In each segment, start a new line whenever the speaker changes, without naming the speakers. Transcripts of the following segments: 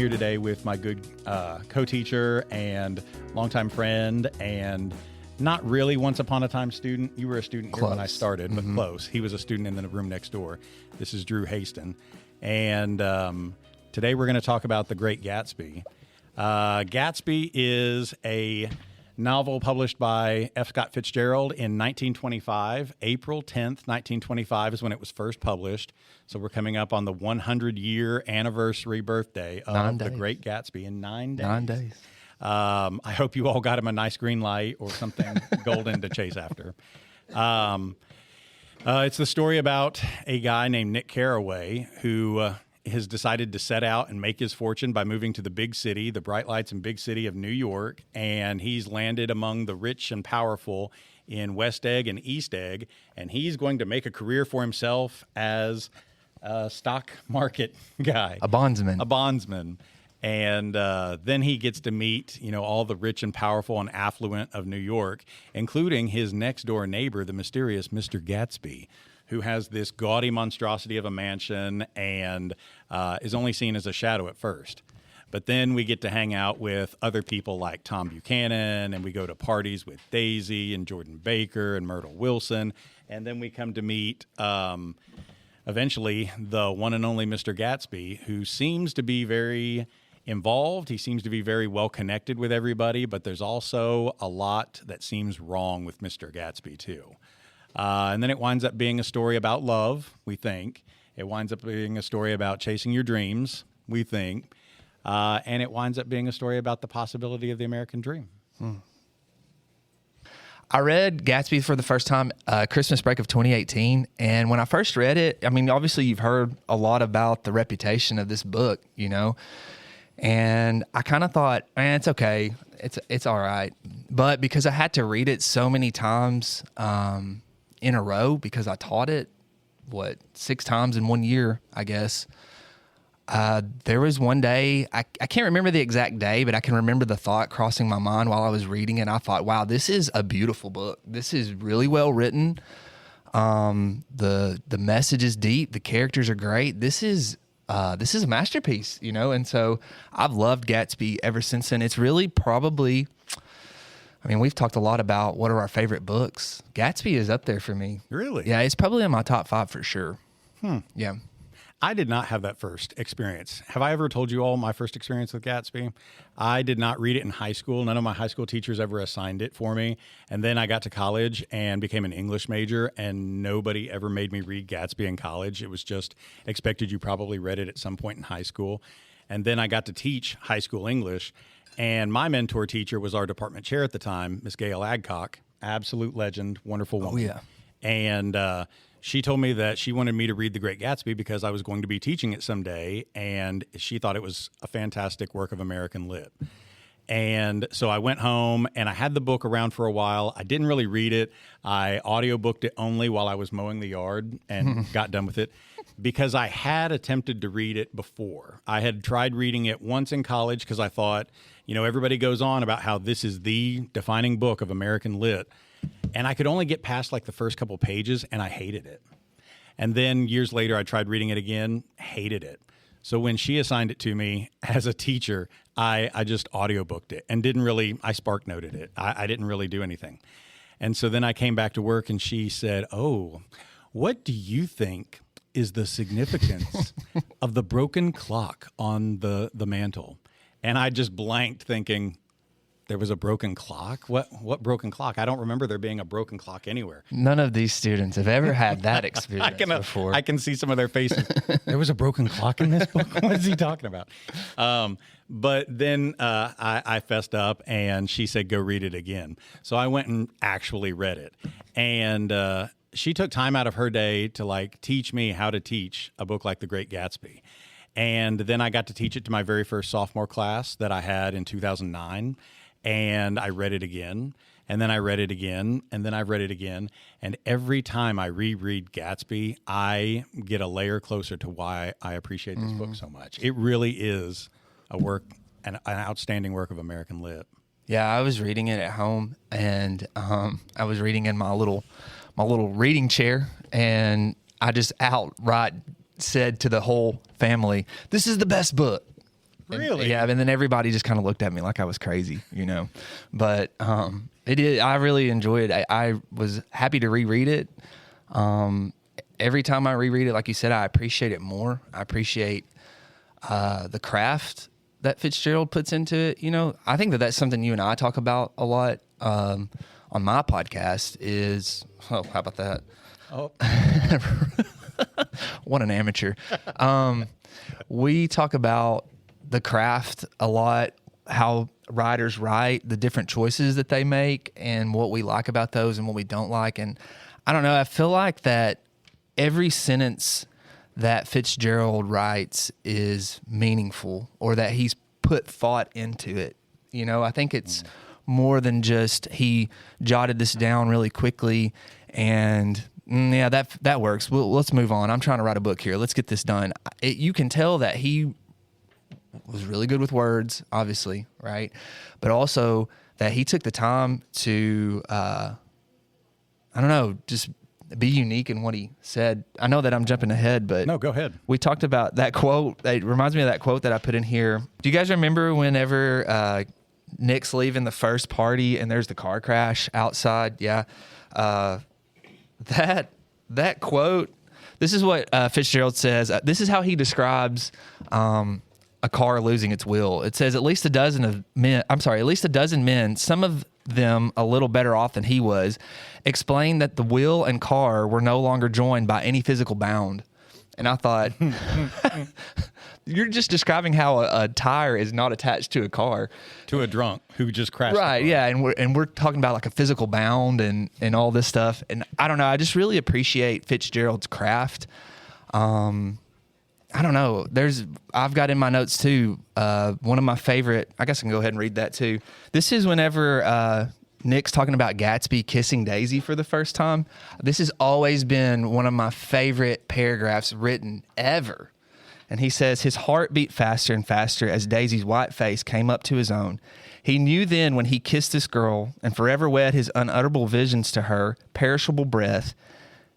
here today with my good co-teacher and longtime friend and not really once upon a time student. You were a student here when I started, but close. He was a student in the room next door. This is Drew Haston. And today we're going to talk about The Great Gatsby. Gatsby is a novel published by F. Scott Fitzgerald in 1925. April 10th, 1925 is when it was first published. So we're coming up on the 100-year anniversary birthday of The Great Gatsby in 9 days.
9 days.
I hope you all got him a nice green light or something golden to chase after. It's the story about a guy named Nick Carraway who has decided to set out and make his fortune by moving to the big city, the bright lights and big city of New York. And he's landed among the rich and powerful in West Egg and East Egg. And he's going to make a career for himself as a stock market guy.
A bondsman.
And then he gets to meet, all the rich and powerful and affluent of New York, including his next door neighbor, the mysterious Mr. Gatsby, who has this gaudy monstrosity of a mansion and is only seen as a shadow at first. But then we get to hang out with other people like Tom Buchanan, and we go to parties with Daisy and Jordan Baker and Myrtle Wilson. And then we come to meet, eventually, the one and only Mr. Gatsby, who seems to be very involved. He seems to be very well connected with everybody, but there's also a lot that seems wrong with Mr. Gatsby, too. And then it winds up being a story about love, we think. It winds up being a story about chasing your dreams, we think. And it winds up being a story about the possibility of the American dream.
I read Gatsby for the first time Christmas break of 2018. And when I first read it, obviously you've heard a lot about the reputation of this book, And I kind of thought, it's okay. It's all right. But because I had to read it so many times in a row, because I taught it, 6 times in 1 year, I guess. There was one day, I can't remember the exact day, but I can remember the thought crossing my mind while I was reading it. I thought, wow, this is a beautiful book. This is really well written. The message is deep. The characters are great. This is a masterpiece, and so I've loved Gatsby ever since then. It's really probably, we've talked a lot about what are our favorite books. Gatsby is up there for me.
Really?
Yeah, it's probably in my top 5 for sure. Yeah.
I did not have that first experience. Have I ever told you all my first experience with Gatsby? I did not read it in high school. None of my high school teachers ever assigned it for me. And then I got to college and became an English major, and nobody ever made me read Gatsby in college. It was just expected you probably read it at some point in high school. And then I got to teach high school English, and my mentor teacher was our department chair at the time, Miss Gail Adcock, absolute legend, wonderful woman.
Oh, yeah.
And she told me that she wanted me to read The Great Gatsby because I was going to be teaching it someday, and she thought it was a fantastic work of American lit. And so I went home, and I had the book around for a while. I didn't really read it. I audiobooked it only while I was mowing the yard and got done with it because I had attempted to read it before. I had tried reading it once in college because I thought, everybody goes on about how this is the defining book of American lit. And I could only get past the first couple pages, and I hated it. And then years later, I tried reading it again, hated it. So when she assigned it to me as a teacher, I just audiobooked it and I spark noted it. I didn't really do anything. And so then I came back to work, and she said, what do you think is the significance of the broken clock on the mantle? And I just blanked thinking, there was a broken clock? What broken clock? I don't remember there being a broken clock anywhere.
None of these students have ever had that experience before.
I can see some of their faces. There was a broken clock in this book? What is he talking about? But then I fessed up, and she said, go read it again. So I went and actually read it. And she took time out of her day to teach me how to teach a book like The Great Gatsby. And then I got to teach it to my very first sophomore class that I had in 2009. And I read it again, and then I read it again, and then I read it again. And every time I reread Gatsby, I get a layer closer to why I appreciate this book so much. It really is an outstanding work of American lit.
Yeah, I was reading it at home, and I was reading in my little reading chair, and I just outright said to the whole family, "This is the best book."
Really?
Yeah, and then everybody just kind of looked at me like I was crazy, But it is. I really enjoyed it. I was happy to reread it. Every time I reread it, like you said, I appreciate it more. I appreciate the craft that Fitzgerald puts into it. I think that's something you and I talk about a lot on my podcast is, how about that?
Oh.
What an amateur. We talk about the craft a lot, how writers write, the different choices that they make, and what we like about those and what we don't like. And I don't know, I feel like that every sentence that Fitzgerald writes is meaningful, or that he's put thought into it. I think it's more than just he jotted this down really quickly and yeah, that works. Let's move on. I'm trying to write a book here. Let's get this done. You can tell that he was really good with words, obviously, right? But also that he took the time to, just be unique in what he said. I know that I'm jumping ahead, but
no, go ahead.
We talked about that quote. It reminds me of that quote that I put in here. Do you guys remember whenever Nick's leaving the first party and there's the car crash outside? Yeah. That quote, this is what Fitzgerald says. This is how he describes a car losing its wheel. It says, at least a dozen men, some of them a little better off than he was, explained that the wheel and car were no longer joined by any physical bound. And I thought, you're just describing how a tire is not attached to a car.
To a drunk who just crashed.
Right, yeah. And we're talking about like a physical bound and all this stuff. And I don't know, I just really appreciate Fitzgerald's craft. I don't know. I've got in my notes too, one of my favorite, I guess I can go ahead and read that too. This is whenever Nick's talking about Gatsby kissing Daisy for the first time. This has always been one of my favorite paragraphs written ever. And he says, his heart beat faster and faster as Daisy's white face came up to his own. He knew then when he kissed this girl and forever wed his unutterable visions to her, perishable breath,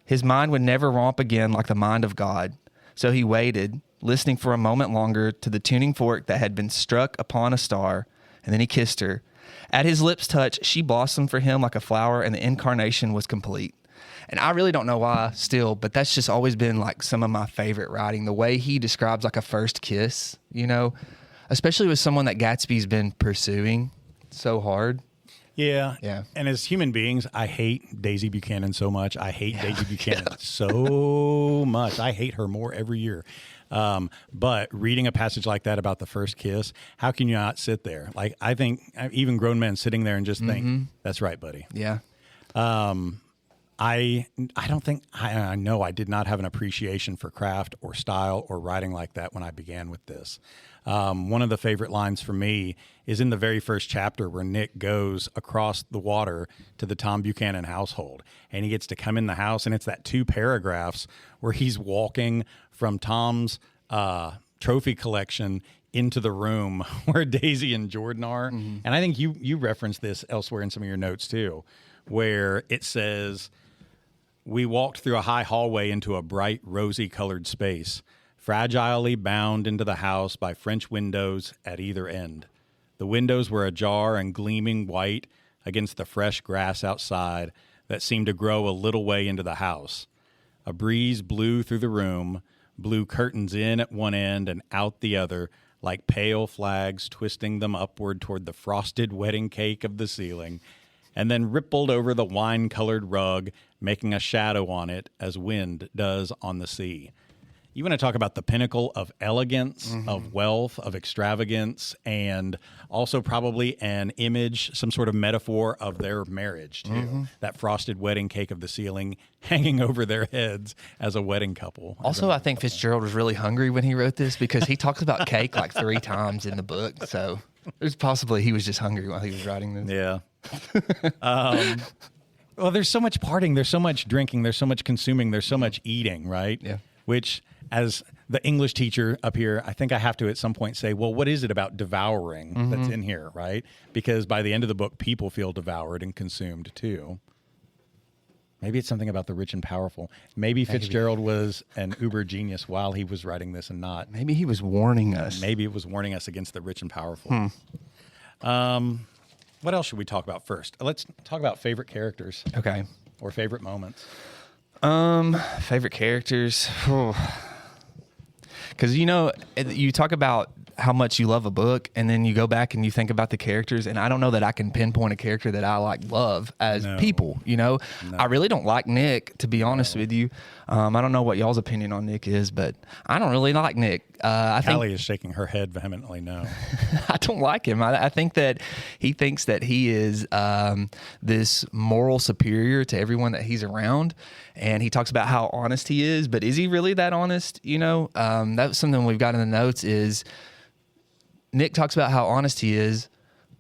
his mind would never romp again like the mind of God. So he waited, listening for a moment longer to the tuning fork that had been struck upon a star, and then he kissed her. At his lips' touch, she blossomed for him like a flower, and the incarnation was complete. And I really don't know why still, but that's just always been like some of my favorite writing, the way he describes like a first kiss, especially with someone that Gatsby's been pursuing so hard.
Yeah.
Yeah.
And as human beings, I hate Daisy Buchanan so much. I hate Daisy Buchanan so much. I hate her more every year. But reading a passage like that about the first kiss, how can you not sit there? Like, I think even grown men sitting there and just think, that's right, buddy.
Yeah.
I don't think, I know I did not have an appreciation for craft or style or writing like that when I began with this. One of the favorite lines for me is in the very first chapter where Nick goes across the water to the Tom Buchanan household, and he gets to come in the house, and it's that 2 paragraphs where he's walking from Tom's trophy collection into the room where Daisy and Jordan are. Mm-hmm. And I think you referenced this elsewhere in some of your notes too, where it says, we walked through a high hallway into a bright, rosy-colored space, fragilely bound into the house by French windows at either end. The windows were ajar and gleaming white against the fresh grass outside that seemed to grow a little way into the house. A breeze blew through the room, blew curtains in at one end and out the other, like pale flags twisting them upward toward the frosted wedding cake of the ceiling, and then rippled over the wine-colored rug, making a shadow on it as wind does on the sea. You want to talk about the pinnacle of elegance, of wealth, of extravagance, and also probably an image, some sort of metaphor of their marriage, too. That frosted wedding cake of the ceiling hanging over their heads as a wedding couple.
Also, I think Fitzgerald was really hungry when he wrote this because he talks about cake like 3 times in the book. So it's possibly he was just hungry while he was writing this.
Yeah. Well, there's so much partying, there's so much drinking, there's so much consuming, there's so much eating, right?
Yeah.
Which, as the English teacher up here, I think I have to at some point say, well, what is it about devouring that's in here, right? Because by the end of the book, people feel devoured and consumed too. Maybe it's something about the rich and powerful. Maybe Fitzgerald was an uber genius while he was writing this and not.
Maybe he was warning us.
Maybe it was warning us against the rich and powerful. What else should we talk about first? Let's talk about favorite characters.
Okay.
Or favorite moments.
Favorite characters. Because, you talk about how much you love a book, and then you go back and you think about the characters, and I don't know that I can pinpoint a character that I love as people. No. I really don't like Nick, to be honest with you. I don't know what y'all's opinion on Nick is, but I don't really like Nick.
Callie is shaking her head vehemently no.
I don't like him. I think that he thinks that he is this moral superior to everyone that he's around, and he talks about how honest he is, but is he really that honest? That's something we've got in the notes is Nick talks about how honest he is,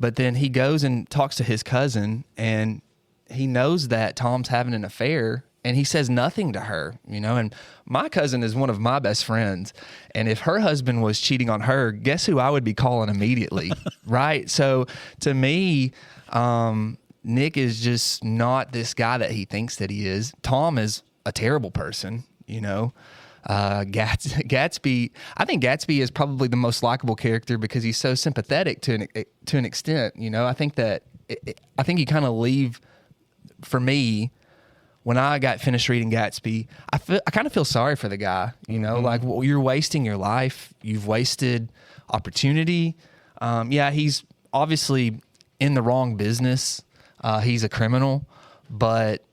but then he goes and talks to his cousin, and he knows that Tom's having an affair, and he says nothing to her, and my cousin is one of my best friends, and if her husband was cheating on her, guess who I would be calling immediately, right? So to me, Nick is just not this guy that he thinks that he is. Tom is a terrible person, Gatsby, I think Gatsby is probably the most likable character because he's so sympathetic to an extent. I think that I think you kind of leave, for me, when I got finished reading Gatsby, I kind of feel sorry for the guy. You're wasting your life, you've wasted opportunity. He's obviously in the wrong business. He's a criminal, but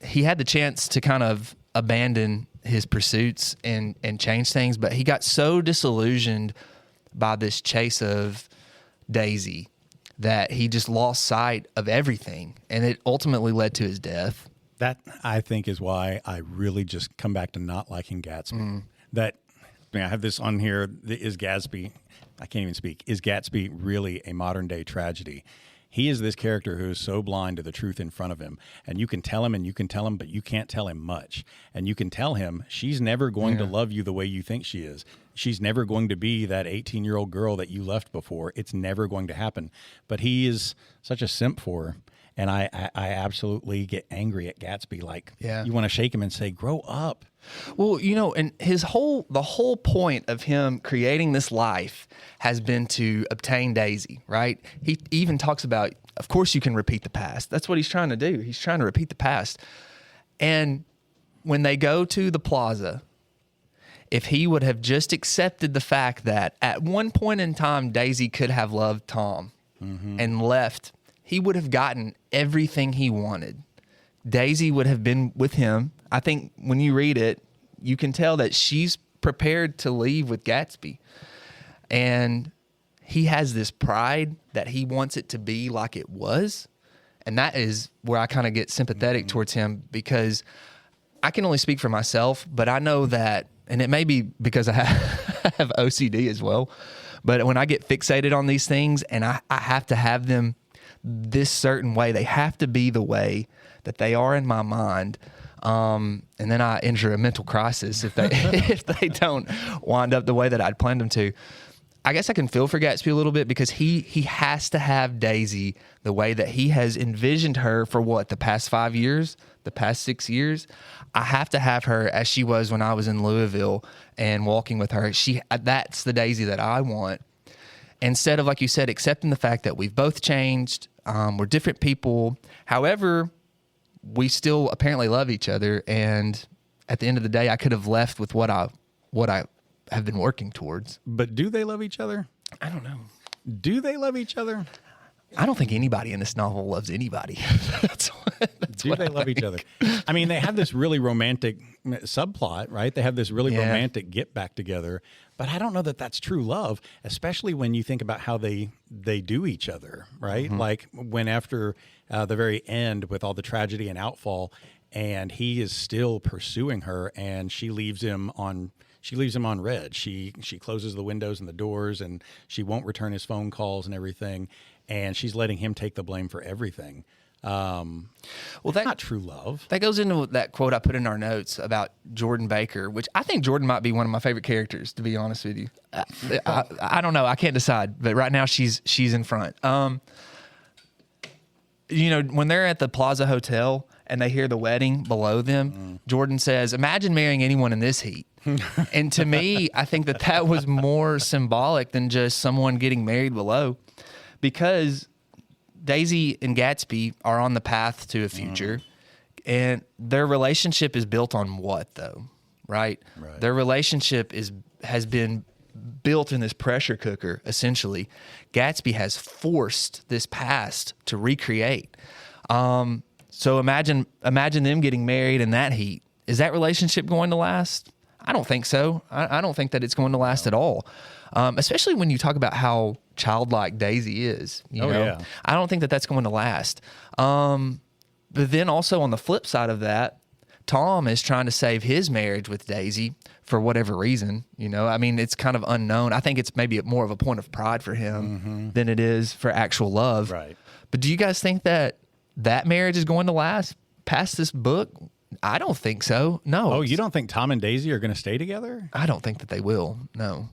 he had the chance to kind of abandon his pursuits and change things, but he got so disillusioned by this chase of Daisy that he just lost sight of everything, and it ultimately led to his death.
That, I think, is why I really just come back to not liking Gatsby. I have this on here. Is Gatsby, I can't even speak, is Gatsby really a modern day tragedy? He is this character who is so blind to the truth in front of him. And you can tell him and you can tell him, but you can't tell him much. And you can tell him she's never going to love you the way you think she is. She's never going to be that 18-year-old girl that you left before. It's never going to happen. But he is such a simp for her. And I absolutely get angry at Gatsby. You want to shake him and say, grow up.
Well, and the whole point of him creating this life has been to obtain Daisy, right? He even talks about, of course you can repeat the past. That's what he's trying to do. He's trying to repeat the past. And when they go to the plaza, if he would have just accepted the fact that at one point in time, Daisy could have loved Tom and left, he would have gotten everything he wanted. Daisy would have been with him. I think when you read it, you can tell that she's prepared to leave with Gatsby. And he has this pride that he wants it to be like it was. And that is where I kind of get sympathetic towards him, because I can only speak for myself, but I know that, and it may be because I have OCD as well, but when I get fixated on these things and I have to have them this certain way, they have to be the way that they are in my mind, and then I enter a mental crisis if they if they don't wind up the way that I'd planned them to. I guess I can feel for Gatsby a little bit because he has to have Daisy the way that he has envisioned her for the past 5 years, the past 6 years. I have to have her as she was when I was in Louisville and walking with her. That's the Daisy that I want. Instead of, like you said, accepting the fact that we've both changed, we're different people. However, we still apparently love each other. And at the end of the day, I could have left with what I have been working towards.
But do they love each other?
I don't know.
Do they love each other?
I don't think anybody in this novel loves anybody.
Do they love each other? I mean, they have this really romantic subplot, right? They have this really romantic get back together. But I don't know that that's true love, especially when you think about how they do each other, right? Like when after the very end with all the tragedy and outfall, and he is still pursuing her, and she leaves him on red. She closes the windows and the doors, and she won't return his phone calls and everything. And she's letting him take the blame for everything. Well, that's not true love.
That goes into that quote I put in our notes about Jordan Baker, which I think Jordan might be one of my favorite characters, to be honest with you. I don't know. I can't decide. But right now she's in front. When they're at the Plaza Hotel and they hear the wedding below them, Jordan says, imagine marrying anyone in this heat. And to me, I think that was more symbolic than just someone getting married below, because Daisy and Gatsby are on the path to a future, and their relationship is built on what, though? Right? Their relationship has been built in this pressure cooker, essentially. Gatsby has forced this past to recreate. So imagine them getting married in that heat. Is that relationship going to last? I don't think so. I don't think that it's going to last at all. Especially when you talk about how childlike Daisy is. You know?
Yeah.
I don't think that that's going to last. But then also on the flip side of that, Tom is trying to save his marriage with Daisy for whatever reason. You know, I mean, it's kind of unknown. I think it's maybe more of a point of pride for him than it is for actual love.
Right.
But do you guys think that marriage is going to last past this book? I don't think so. No.
Oh, you don't think Tom and Daisy are going to stay together?
I don't think that they will. No.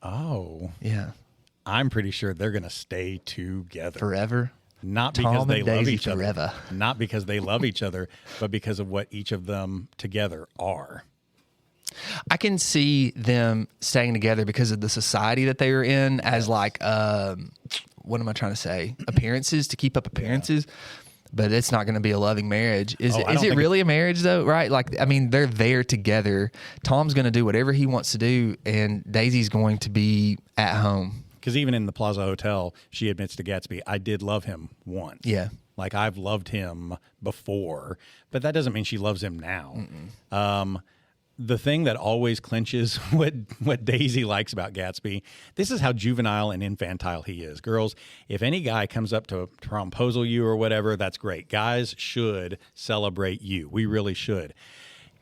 Oh.
Yeah.
I'm pretty sure they're going to stay together.
Forever.
Not because
Tom
they
and
love
Daisy
each
forever.
other. Not because they love each other, but because of what each of them together are.
I can see them staying together because of the society that they are in as like, what am I trying to say? Appearances, to keep up appearances. Yeah. But it's not going to be a loving marriage. Is it really a marriage though? Right? Like, I mean, they're there together. Tom's going to do whatever he wants to do, and Daisy's going to be at home.
Because even in the Plaza Hotel, she admits to Gatsby, I did love him once.
Yeah.
Like, I've loved him before, but that doesn't mean she loves him now. The thing that always clinches what Daisy likes about Gatsby, this is how juvenile and infantile he is. Girls, if any guy comes up to promposal you or whatever, that's great. Guys should celebrate you. We really should.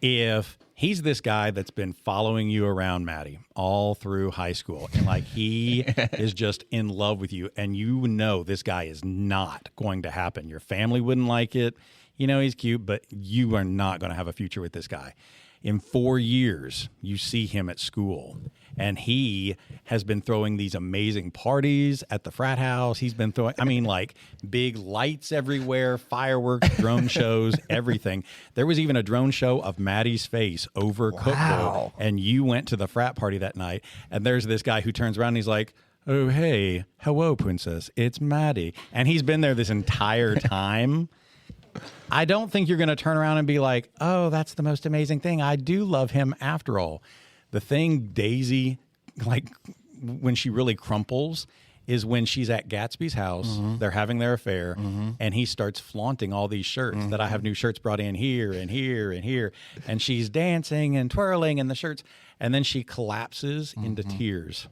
If he's this guy that's been following you around, Maddie, all through high school, and like he is just in love with you, and you know this guy is not going to happen. Your family wouldn't like it. You know, he's cute, but you are not going to have a future with this guy. In 4 years, you see him at school, and he has been throwing these amazing parties at the frat house. He's been throwing, I mean, like big lights everywhere, fireworks, drone shows, everything. There was even a drone show of Maddie's face over Cookville, and you went to the frat party that night, and there's this guy who turns around and he's like, oh, hey, hello, princess, it's Maddie. And he's been there this entire time. I don't think you're going to turn around and be like, oh, that's the most amazing thing. I do love him after all. The thing Daisy, like when she really crumples, is when she's at Gatsby's house. They're having their affair, and he starts flaunting all these shirts that I have new shirts brought in here and here and here. And she's dancing and twirling in the shirts. And then she collapses into tears.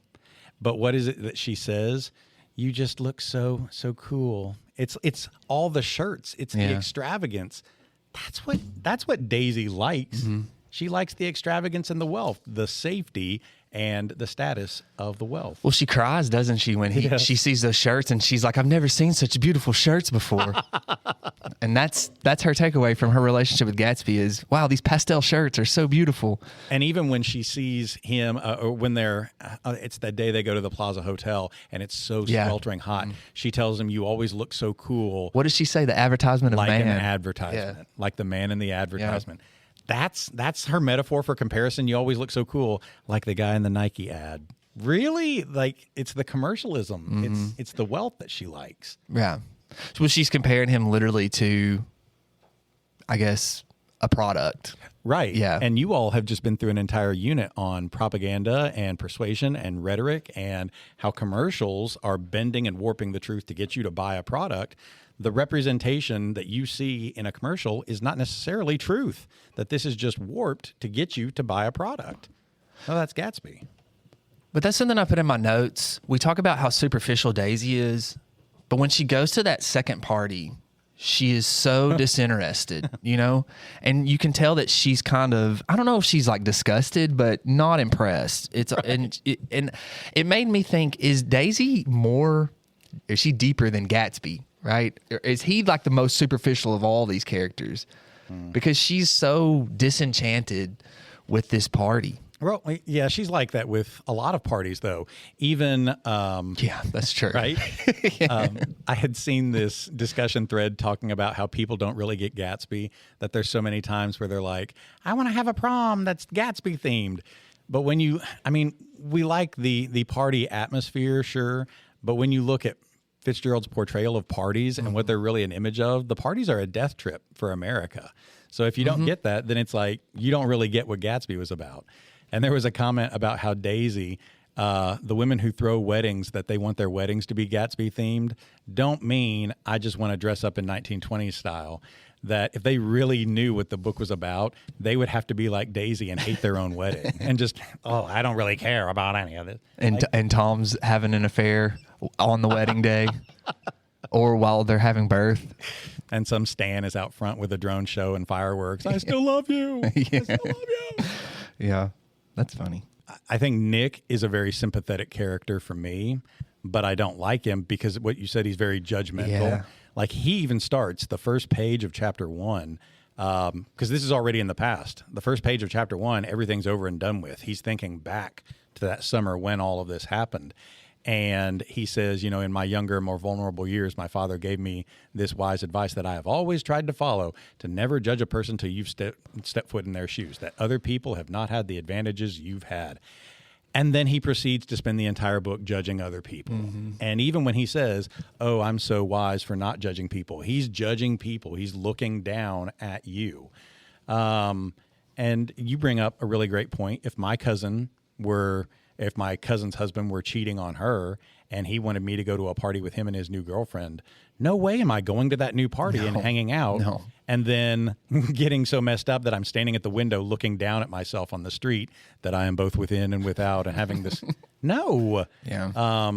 But what is it that she says? You just look so cool. It's all the shirts. It's the extravagance. That's what Daisy likes. She likes the extravagance and the wealth, the safety and the status of the wealth.
Well, she cries, doesn't she, when she sees those shirts, and she's like, I've never seen such beautiful shirts before. And that's her takeaway from her relationship with Gatsby is, wow, these pastel shirts are so beautiful.
And even when she sees him, or when they're, it's that day they go to the Plaza Hotel, and it's so sweltering hot, she tells him, you always look so cool.
What does she say? The advertisement of
like
man.
Like an advertisement. Like the man in the advertisement. Yeah. That's her metaphor for comparison. You always look so cool, like the guy in the Nike ad. Really? Like, it's the commercialism. It's the wealth that she likes.
Yeah. So she's comparing him literally to, I guess, a product.
Right.
Yeah.
And you all have just been through an entire unit on propaganda and persuasion and rhetoric and how commercials are bending and warping the truth to get you to buy a product. The representation that you see in a commercial is not necessarily truth, that this is just warped to get you to buy a product. Oh, that's Gatsby.
But that's something I put in my notes. We talk about how superficial Daisy is, but when she goes to that second party, she is so disinterested, you know? And you can tell that she's kind of, I don't know if she's like disgusted, but not impressed. It's right. and it made me think, is she deeper than Gatsby? Right? Is he like the most superficial of all these characters? Because she's so disenchanted with this party.
Well, yeah, she's like that with a lot of parties, though. Even
Yeah, that's true.
right. I had seen this discussion thread talking about how people don't really get Gatsby. That there's so many times where they're like, "I want to have a prom that's Gatsby themed," but when we like the party atmosphere, sure, but when you look at Fitzgerald's portrayal of parties and what they're really an image of, the parties are a death trip for America. So if you don't get that, then it's like you don't really get what Gatsby was about. And there was a comment about how Daisy, the women who throw weddings, that they want their weddings to be Gatsby themed, don't mean I just want to dress up in 1920s style. That if they really knew what the book was about, they would have to be like Daisy and hate their own wedding and just, I don't really care about any of it.
And Tom's having an affair on the wedding day or while they're having birth.
And some Stan is out front with a drone show and fireworks. I still love you. I still love you.
Yeah, that's funny.
I think Nick is a very sympathetic character for me, but I don't like him because what you said, he's very judgmental.
Yeah.
Like he even starts the first page of chapter 1, because this is already in the past. The first page of chapter 1, everything's over and done with. He's thinking back to that summer when all of this happened. And he says, in my younger, more vulnerable years, my father gave me this wise advice that I have always tried to follow, to never judge a person till you've stepped foot in their shoes, that other people have not had the advantages you've had. And then he proceeds to spend the entire book judging other people. Mm-hmm. And even when he says, I'm so wise for not judging people, he's judging people. He's looking down at you. And you bring up a really great point. If my cousin's husband were cheating on her and he wanted me to go to a party with him and his new girlfriend, no way am I going to that new party and hanging out and then getting so messed up that I'm standing at the window looking down at myself on the street that I am both within and without and having this. No.
Yeah.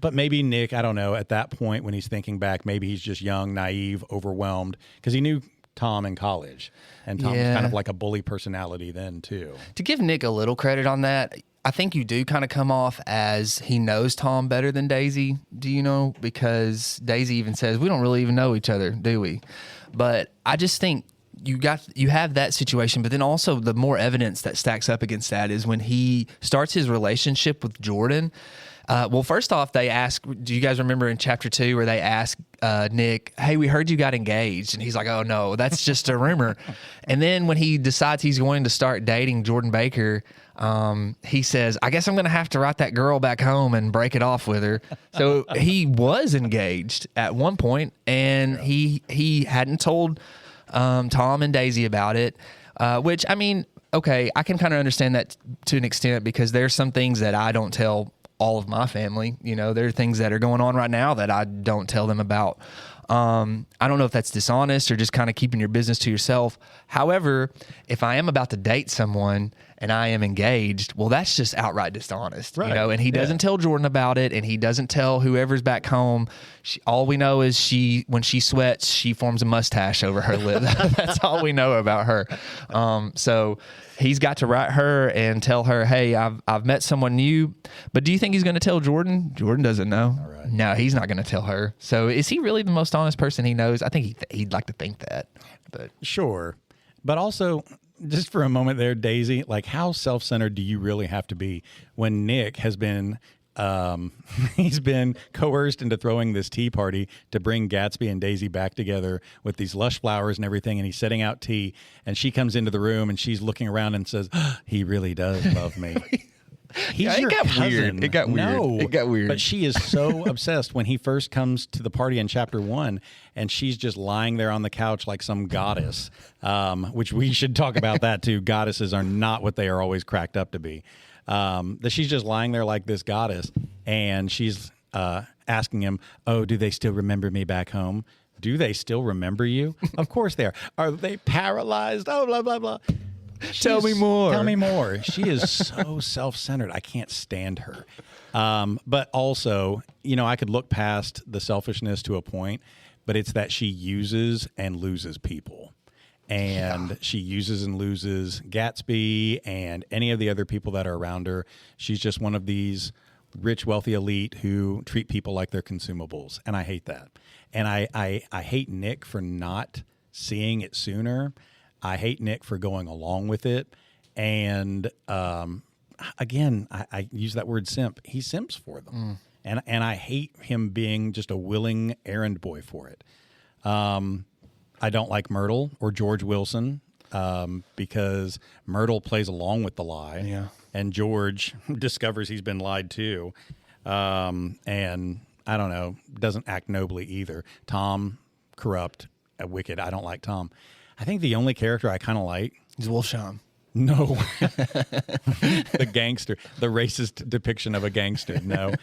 But maybe Nick, I don't know, at that point when he's thinking back, maybe he's just young, naive, overwhelmed, because he knew Tom in college, and Tom was kind of like a bully personality then too.
To give Nick a little credit on that, I think you do kind of come off as he knows Tom better than Daisy. Do you know? Because Daisy even says, we don't really even know each other, do we? But I just think you have that situation, but then also the more evidence that stacks up against that is when he starts his relationship with Jordan. Well, first off, they ask, do you guys remember in chapter 2 where they ask Nick, hey, we heard you got engaged? And he's like, oh, no, that's just a rumor. And then when he decides he's going to start dating Jordan Baker, he says, I guess I'm going to have to write that girl back home and break it off with her. So he was engaged at one point, and he hadn't told Tom and Daisy about it, which, I mean, okay, I can kind of understand that to an extent because there's some things that I don't tell all of my family. There are things that are going on right now that I don't tell them about. I don't know if that's dishonest or just kind of keeping your business to yourself. However, if I am about to date someone and I am engaged, well, that's just outright dishonest,
right.
And he doesn't tell Jordan about it, and he doesn't tell whoever's back home. All we know is when she sweats, she forms a mustache over her lip. That's all we know about her. So he's got to write her and tell her, hey, I've met someone new. But do you think he's going to tell Jordan? Jordan doesn't know.
All right.
No, he's not going to tell her. So is he really the most honest person he knows? I think he'd like to think that. But
sure. But also, just for a moment there, Daisy, like how self-centered do you really have to be when Nick has been he's been coerced into throwing this tea party to bring Gatsby and Daisy back together with these lush flowers and everything, and he's setting out tea, and she comes into the room and she's looking around and says, he really does love me. He's your cousin.
It got weird.
No,
it got weird.
But she is so obsessed when he first comes to the party in chapter 1, and she's just lying there on the couch like some goddess, which we should talk about that too. Goddesses are not what they are always cracked up to be. That she's just lying there like this goddess, and she's asking him, oh, do they still remember me back home? Do they still remember you? Of course they are. Are they paralyzed? Oh, blah, blah, blah.
Tell me more.
Tell me more. She is so self-centered. I can't stand her. But also, I could look past the selfishness to a point, but it's that she uses and loses people. And she uses and loses Gatsby and any of the other people that are around her. She's just one of these rich, wealthy elite who treat people like they're consumables. And I hate that. And I hate Nick for not seeing it sooner. I hate Nick for going along with it. And again, I use that word simp. He simps for them. And I hate him being just a willing errand boy for it. I don't like Myrtle or George Wilson because Myrtle plays along with the lie, and George discovers he's been lied to, and I don't know, doesn't act nobly either. Tom, corrupt, wicked. I don't like Tom. I think the only character I kind of like
is Wolfsham.
No, the gangster, the racist depiction of a gangster. No,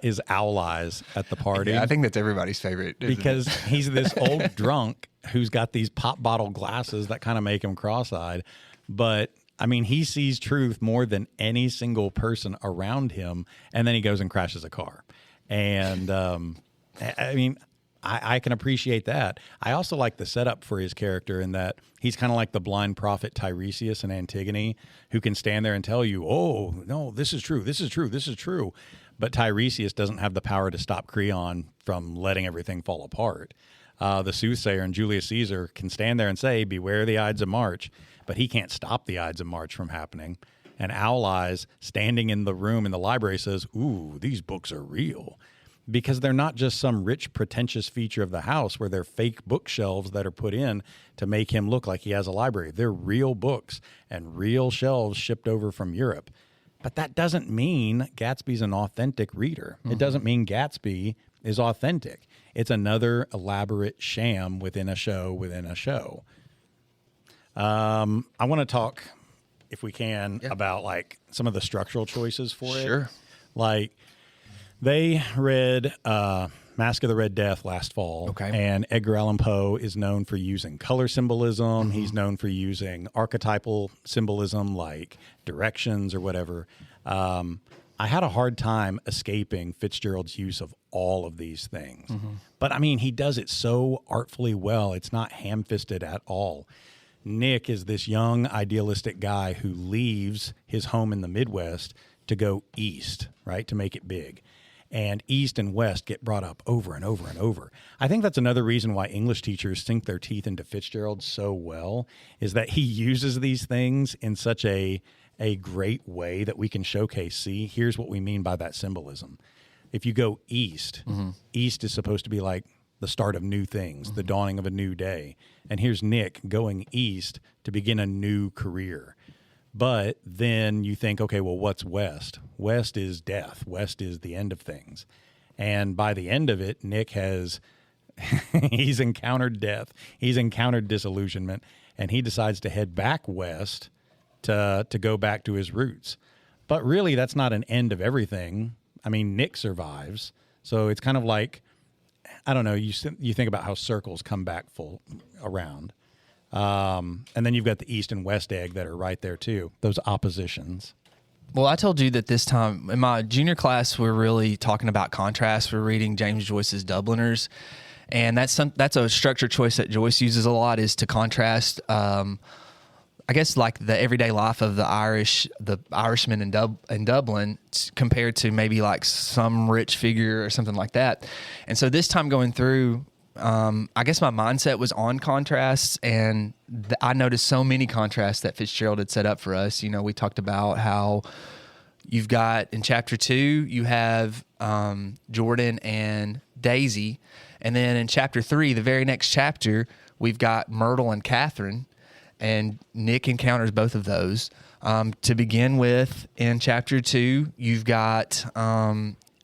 is Owl Eyes at the party.
Yeah, I think that's everybody's favorite
because he's this old drunk who's got these pop bottle glasses that kind of make him cross-eyed. But I mean, he sees truth more than any single person around him, and then he goes and crashes a car. And I mean, I can appreciate that. I also like the setup for his character in that he's kind of like the blind prophet Tiresias in Antigone, who can stand there and tell you, oh, no, this is true, this is true, this is true. But Tiresias doesn't have the power to stop Creon from letting everything fall apart. The soothsayer and Julius Caesar can stand there and say, beware the Ides of March, but he can't stop the Ides of March from happening. And Owl Eyes, standing in the room in the library, says, ooh, these books are real. Because they're not just some rich, pretentious feature of the house where they're fake bookshelves that are put in to make him look like he has a library. They're real books and real shelves shipped over from Europe. But that doesn't mean Gatsby's an authentic reader. It doesn't mean Gatsby is authentic. It's another elaborate sham within a show within a show. I want to talk, if we can, about like some of the structural choices for it.
Sure.
Like, they read Masque of the Red Death last fall, and Edgar Allan Poe is known for using color symbolism. He's known for using archetypal symbolism like directions or whatever. I had a hard time escaping Fitzgerald's use of all of these things. But, I mean, he does it so artfully well. It's not ham-fisted at all. Nick is this young, idealistic guy who leaves his home in the Midwest to go east, right, to make it big. And East and West get brought up over and over and over. I think that's another reason why English teachers sink their teeth into Fitzgerald so well, is that he uses these things in such a great way that we can showcase, see, here's what we mean by that symbolism. If you go east, east is supposed to be like the start of new things, the dawning of a new day. And here's Nick going east to begin a new career. But then you think, okay, well, what's West? West is death. West is the end of things. And by the end of it, Nick has, he's encountered death. He's encountered disillusionment. And he decides to head back west to go back to his roots. But really, that's not an end of everything. I mean, Nick survives. So it's kind of like, I don't know, you think about how circles come back full around. And then you've got the East and West egg that are right there too, those oppositions.
Well, I told you that this time in my junior class, we're really talking about contrast. We're reading James Joyce's Dubliners, and that's a structure choice that Joyce uses a lot, is to contrast, I guess, like the everyday life of the Irishman in Dublin compared to maybe like some rich figure or something like that. And so this time going through, I guess my mindset was on contrasts, and I noticed so many contrasts that Fitzgerald had set up for us. You know, we talked about how you've got in chapter 2, you have Jordan and Daisy. And then in chapter 3, the very next chapter, we've got Myrtle and Catherine, and Nick encounters both of those. To begin with, in chapter 2, you've got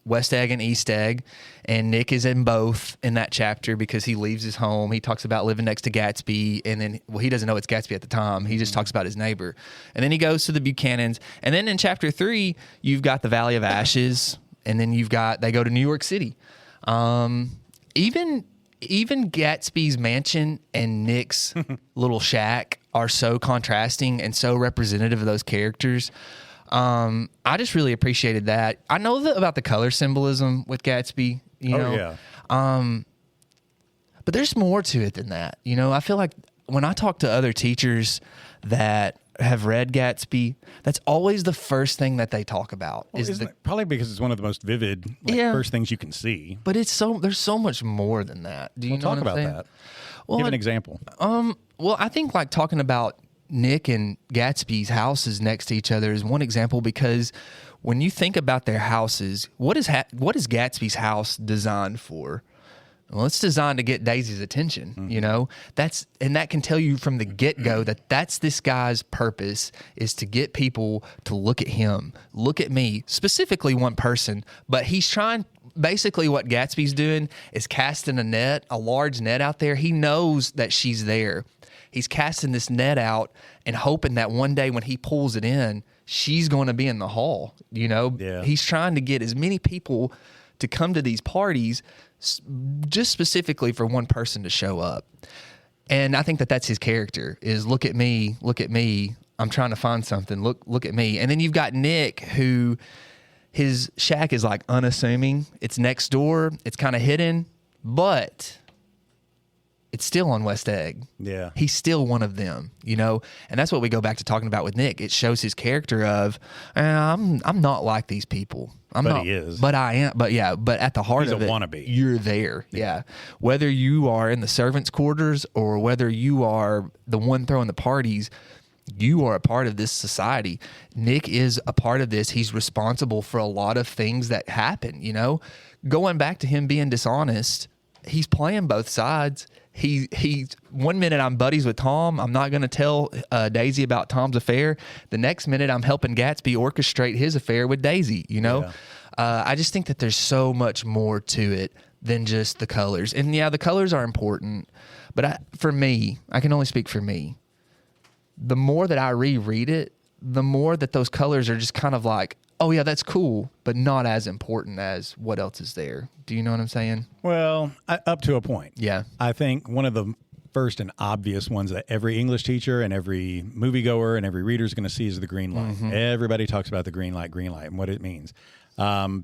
West Egg and East Egg, and Nick is in both in that chapter because he leaves his home. He talks about living next to Gatsby, and then, well, he doesn't know it's Gatsby at the time. He just talks about his neighbor. And then he goes to the Buchanans. And then in chapter 3, you've got the Valley of Ashes, and then they go to New York City. Even Gatsby's mansion and Nick's little shack are so contrasting and so representative of those characters. I just really appreciated that. I know about the color symbolism with Gatsby, you know.
Yeah.
But there's more to it than that. You know, I feel like when I talk to other teachers that have read Gatsby, that's always the first thing that they talk about.
Well, probably because it's one of the most vivid first things you can see.
But there's so much more than that. Do you know
talk
what I'm
about
saying?
that? Well, give an example.
Well, I think like talking about Nick and Gatsby's houses next to each other is one example, because when you think about their houses, what is Gatsby's house designed for? Well, it's designed to get Daisy's attention, you know. And that can tell you from the get-go that that's this guy's purpose, is to get people to look at him, look at me, specifically one person. But he's trying, basically what Gatsby's doing is casting a large net out there. He knows that she's there. He's casting this net out and hoping that one day when he pulls it in, she's going to be in the hall, you know.
Yeah.
He's trying to get as many people to come to these parties just specifically for one person to show up. And I think that that's his character, is look at me, I'm trying to find something, look at me. And then you've got Nick, who his shack is like unassuming. It's next door, it's kind of hidden, but it's still on West Egg.
Yeah.
He's still one of them, you know? And that's what we go back to talking about with Nick. It shows his character of, I'm not like these people.
He is.
But I am. But yeah, but at the heart of it,
He's a wannabe.
You're there. Yeah. Whether you are in the servants' quarters or whether you are the one throwing the parties, you are a part of this society. Nick is a part of this. He's responsible for a lot of things that happen, you know? Going back to him being dishonest, he's playing both sides. He 1 minute I'm buddies with Tom. I'm not going to tell Daisy about Tom's affair. The next minute I'm helping Gatsby orchestrate his affair with Daisy, you know? Yeah. I just think that there's so much more to it than just the colors. And yeah, the colors are important, but for me, I can only speak for me. The more that I reread it, the more that those colors are just kind of like, oh yeah, that's cool, but not as important as what else is there. Do you know what I'm saying?
Well, up to a point.
Yeah.
I think one of the first and obvious ones that every English teacher and every moviegoer and every reader is going to see is the green light. Mm-hmm. Everybody talks about the green light, and what it means.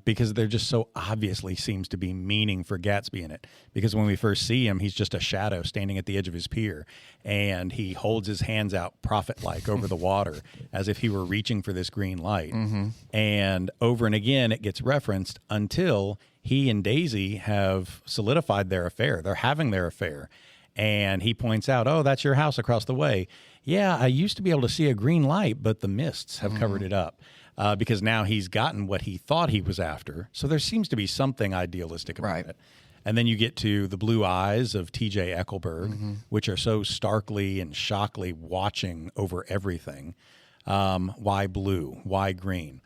Because there just so obviously seems to be meaning for Gatsby in it. Because when we first see him, he's just a shadow standing at the edge of his pier, and he holds his hands out prophet-like over the water as if he were reaching for this green light. Mm-hmm. And over and again, it gets referenced until he and Daisy have solidified their affair. They're having their affair. And he points out, oh, that's your house across the way. Yeah, I used to be able to see a green light, but the mists have covered it up. Because now he's gotten what he thought he was after. So there seems to be something idealistic about it. And then you get to the blue eyes of T.J. Eckelberg, which are so starkly and shockly watching over everything. Why blue? Why green?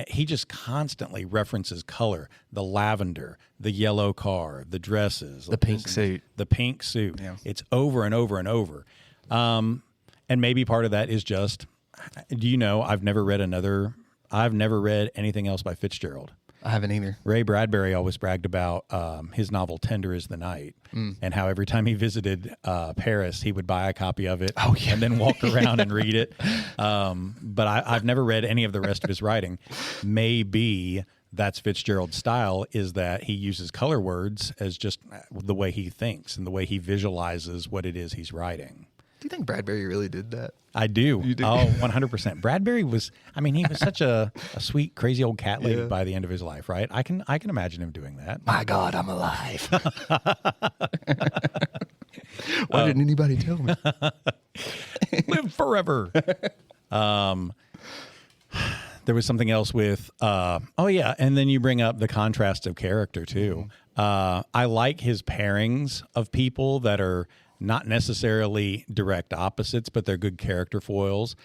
He just constantly references color, the lavender, the yellow car, the dresses.
The pink suit.
The pink suit.
Yeah.
It's over and over and over. And maybe part of that is just, do you know, I've never read anything else by Fitzgerald.
I haven't either.
Ray Bradbury always bragged about his novel Tender is the Night, and how every time he visited Paris, he would buy a copy of it and then walk around and read it. But I've never read any of the rest of his writing. Maybe that's Fitzgerald's style, is that he uses color words as just the way he thinks and the way he visualizes what it is he's writing.
Do you think Bradbury really did that?
I do.
You do?
Oh, 100%. Bradbury was, he was such a sweet, crazy old cat lady by the end of his life, right? I can imagine him doing that.
My God, I'm alive. Why didn't anybody tell me?
Live forever. There was something else with, and then you bring up the contrast of character, too. I like his pairings of people that are not necessarily direct opposites, but they're good character foils.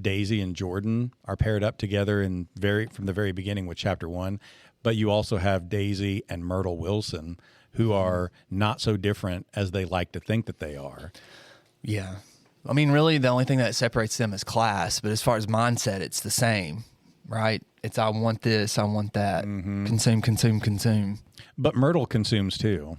Daisy and Jordan are paired up together from the very beginning with chapter 1. But you also have Daisy and Myrtle Wilson, who are not so different as they like to think that they are.
Yeah. Really, the only thing that separates them is class. But as far as mindset, it's the same, right? It's I want this, I want that. Mm-hmm. Consume, consume, consume.
But Myrtle consumes too.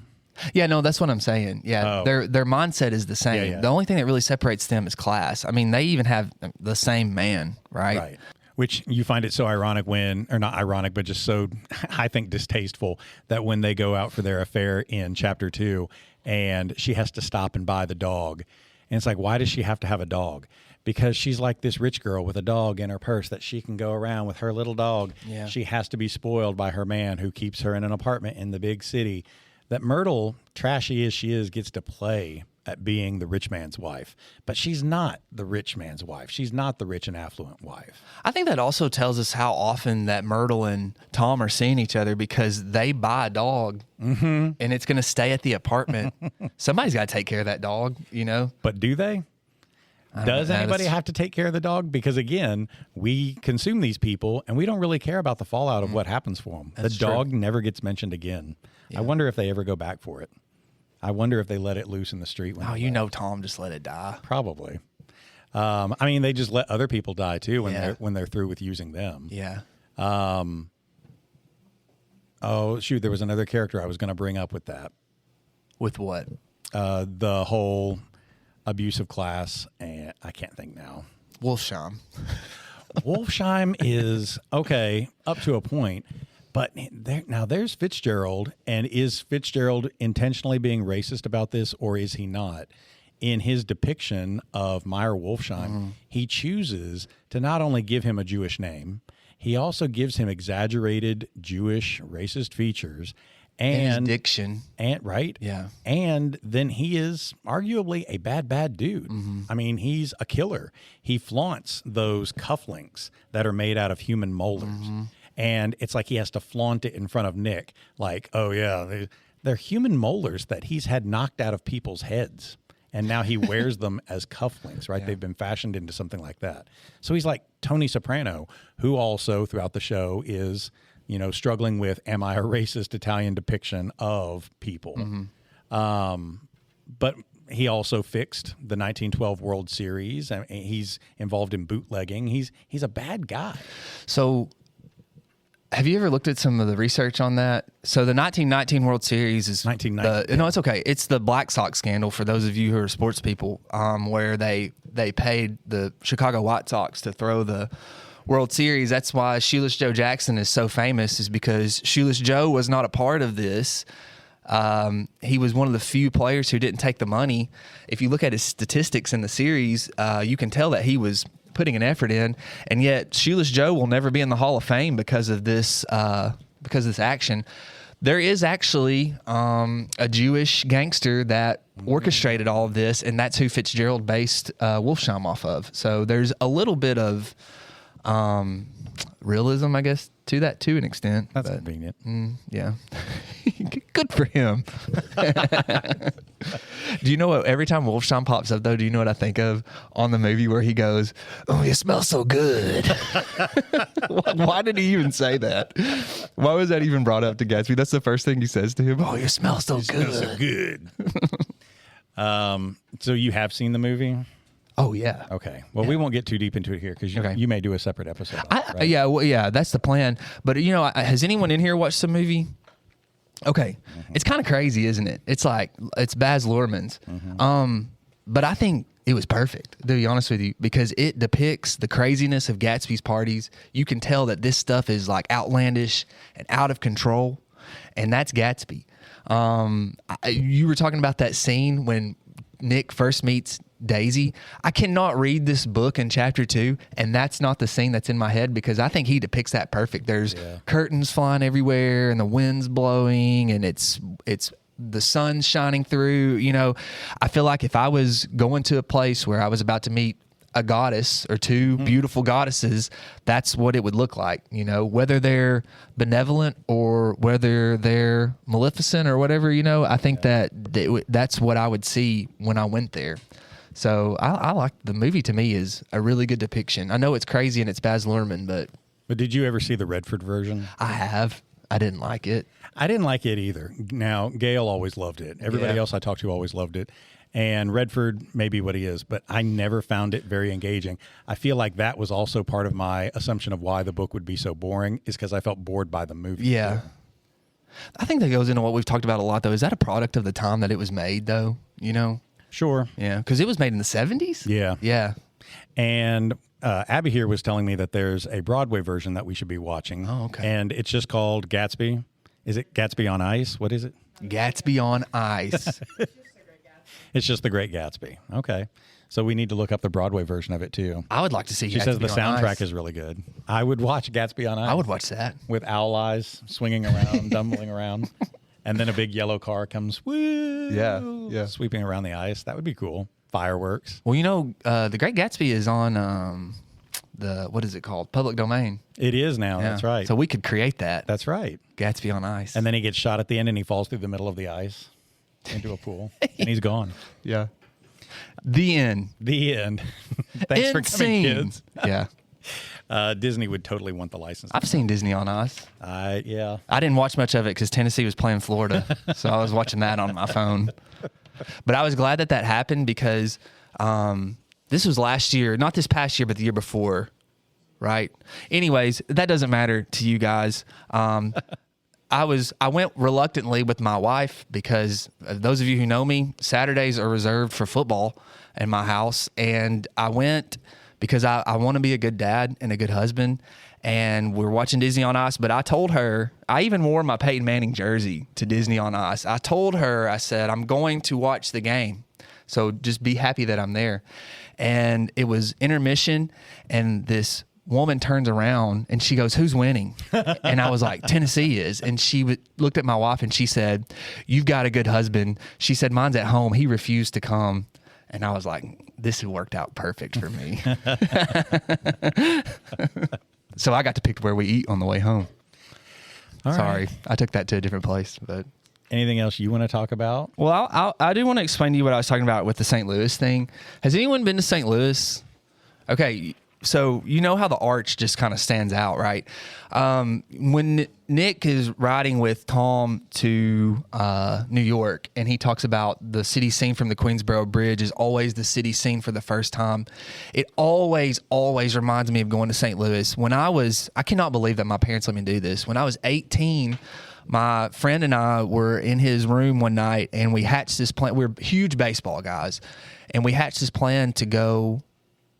Yeah, no, that's what I'm saying. Yeah, their mindset is the same. Yeah. The only thing that really separates them is class. They even have the same man, right?
Right. Which you find it so ironic or not ironic, but just so, I think, distasteful that when they go out for their affair in chapter 2 and she has to stop and buy the dog. And it's like, why does she have to have a dog? Because she's like this rich girl with a dog in her purse that she can go around with her little dog. Yeah. She has to be spoiled by her man who keeps her in an apartment in the big city. That Myrtle, trashy as she is, gets to play at being the rich man's wife, but she's not the rich man's wife. She's not the rich and affluent wife.
I think that also tells us how often that Myrtle and Tom are seeing each other, because they buy a dog and it's going to stay at the apartment. Somebody's got to take care of that dog, you know?
But do they? Does anybody have to take care of the dog? Because again, we consume these people and we don't really care about the fallout of what happens for them. The dog never gets mentioned again. Yeah. I wonder if they ever go back for it. I wonder if they let it loose in the street.
Oh, you know, Tom just let it die.
Probably. I mean, they just let other people die too when they're through with using them.
Yeah.
Oh shoot, there was another character I was going to bring up with that.
With what?
The whole abusive class, and I can't think now.
Wolfsheim.
Wolfsheim is okay up to a point. But there's Fitzgerald, and is Fitzgerald intentionally being racist about this, or is he not? In his depiction of Meyer Wolfsheim, he chooses to not only give him a Jewish name, he also gives him exaggerated Jewish racist features and
his diction.
Right?
Yeah.
And then he is arguably a bad dude. I mean, he's a killer. He flaunts those cufflinks that are made out of human molars. And it's like he has to flaunt it in front of Nick. Like, oh, yeah, they're human molars that he's had knocked out of people's heads. And now he wears them as cufflinks, right? Yeah. They've been fashioned into something like that. So he's like Tony Soprano, who also throughout the show is, you know, struggling with, am I a racist Italian depiction of people? But he also fixed the 1912 World Series. And he's involved in bootlegging. He's a bad guy.
So have you ever looked at some of the research on that? So the 1919 World Series is
1919.
No, it's okay. It's the Black Sox scandal for those of you who are sports people, where they paid the Chicago White Sox to throw the World Series. That's why Shoeless Joe Jackson is so famous, is because Shoeless Joe was not a part of this. He was one of the few players who didn't take the money. If you look at his statistics in the series, you can tell that he was putting an effort in, and yet Shoeless Joe will never be in the Hall of Fame because of this action. There is actually a Jewish gangster that orchestrated all of this, and that's who Fitzgerald based Wolfsheim off of. So there's a little bit of realism, I guess, to that to an extent.
That's convenient.
Yeah. Good for him. Do you know what, every time Wolfsheim pops up, though, do you know what I think of on the movie where he goes, "Oh, you smell so good"? Why did he even say that? Why was that even brought up to Gatsby? That's the first thing he says to him. "Oh, you smell so good."
Smell so good. So you have seen the movie?
Oh, yeah.
Okay. Well, we won't get too deep into it here because you may do a separate episode. Right?
Yeah, that's the plan. But, you know, has anyone in here watched the movie? Okay. It's kind of crazy, isn't it? It's like, it's Baz Luhrmann's. But I think it was perfect, to be honest with you, because it depicts the craziness of Gatsby's parties. You can tell that this stuff is like outlandish and out of control, and that's Gatsby. You were talking about that scene when Nick first meets Daisy. I cannot read this book in chapter 2, and that's not the scene that's in my head, because I think he depicts that perfect. There's curtains flying everywhere, and the wind's blowing, and it's the sun's shining through. You know, I feel like if I was going to a place where I was about to meet a goddess or two beautiful goddesses, that's what it would look like, you know, whether they're benevolent or whether they're maleficent or whatever, you know. I think that's what I would see when I went there. So I like the movie. To me, is a really good depiction. I know it's crazy and it's Baz Luhrmann, but
did you ever see the Redford version?
I have. I didn't like it.
I didn't like it either. Now, Gail always loved it. Everybody else I talked to always loved it. And Redford may be what he is, but I never found it very engaging. I feel like that was also part of my assumption of why the book would be so boring, is because I felt bored by the movie.
Yeah. I think that goes into what we've talked about a lot, though. Is that a product of the time that it was made, though? You know?
Sure.
Yeah, because it was made in the 70s?
Yeah.
Yeah.
And Abby here was telling me that there's a Broadway version that we should be watching.
Oh, okay.
And it's just called Gatsby. Is it Gatsby on Ice? What is it?
Gatsby on Ice.
It's just the Great Gatsby. Okay. So we need to look up the Broadway version of it, too.
I would like to see Gatsby
She says the
on
soundtrack
Ice.
is really good. I would watch Gatsby on Ice.
I would watch that.
With owl eyes swinging around, dumbling around. And then a big yellow car comes, woo,
Yeah.
sweeping around the ice. That would be cool. Fireworks.
Well, the Great Gatsby is on what is it called? Public domain.
It is now.
Yeah.
That's right.
So we could create that.
That's right.
Gatsby on ice.
And then he gets shot at the end and he falls through the middle of the ice into a pool and he's gone.
Yeah. The end.
The end. Thanks for coming, kids.
Yeah.
Disney would totally want the license.
I've seen Disney on Ice.
Yeah.
I didn't watch much of it because Tennessee was playing Florida, so I was watching that on my phone. But I was glad that happened because this was last year, not this past year, but the year before, right? Anyways, that doesn't matter to you guys. I went reluctantly with my wife because those of you who know me, Saturdays are reserved for football in my house, and I went because I want to be a good dad and a good husband, and we're watching Disney on Ice. But I told her, I even wore my Peyton Manning jersey to Disney on Ice. I told her, I said, I'm going to watch the game, so just be happy that I'm there. And it was intermission, and this woman turns around and she goes, "Who's winning?" And I was like, "Tennessee is." And she looked at my wife and she said, "You've got a good husband." She said, "Mine's at home. He refused to come." And I was like, this worked out perfect for me. So I got to pick where we eat on the way home.
All
Sorry,
right.
I took that to a different place. But
Anything else you want to talk about?
well, I do want to explain to you what I was talking about with the St. Louis thing. Has anyone been to St. Louis? Okay, so you know how the arch just kind of stands out, right? When Nick is riding with Tom to New York, and he talks about the city scene from the Queensboro Bridge is always the city scene for the first time. It always reminds me of going to St. Louis. I cannot believe that my parents let me do this. When I was 18, my friend and I were in his room one night, and we hatched this plan. We're huge baseball guys, and we hatched this plan to go